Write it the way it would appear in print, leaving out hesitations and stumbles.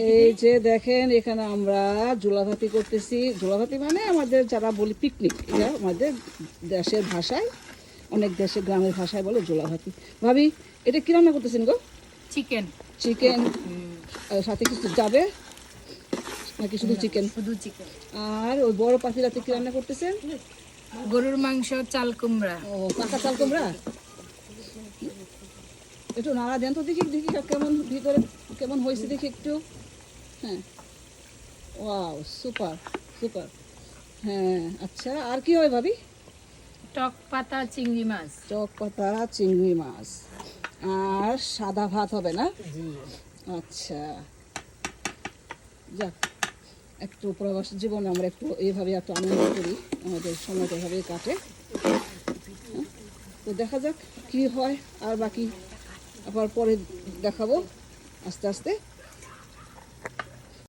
এই যে দেখেন এখানে আমরা জোলাভাতি করতেছি। জোলাভাতি মানে আমাদের যারা বলি পিকনিক, এটা আমাদের দেশের ভাষায়, অনেক দেশে গ্রামের ভাষায় বলে জোলাভাতি। ভাবি এটা কি রান্না করতেছেন গো? চিকেন। চিকেন সাথে কিছু যাবে নাকি শুধু চিকেন? শুধু চিকেন। আর ওই বড় পাখিরাতে কি রান্না করতেছেন? গরুর মাংস, চাল কুমড়া। ও পাকা চাল কুমড়া। একটু নাড়া দেন তো দেখি, দেখি কেমন ভিতরে কেমন হয়েছে দেখি একটু। হ্যাঁ, ওয়াও, সুপার সুপার। হ্যাঁ আচ্ছা, আর কি হয় ভাবি? টক পাতা চিংড়ি মাছ। চক পাতা চিংড়ি মাছ আর সাদা ভাত হবে না? আচ্ছা, যাক, একটু প্রবাস জীবনে আমরা একটু এইভাবে একটু আনন্দ করি, আমাদের সময়টা এভাবেই কাটে। হ্যাঁ, তো দেখা যাক কি হয়, আর বাকি আবার পরে দেখাবো আস্তে আস্তে।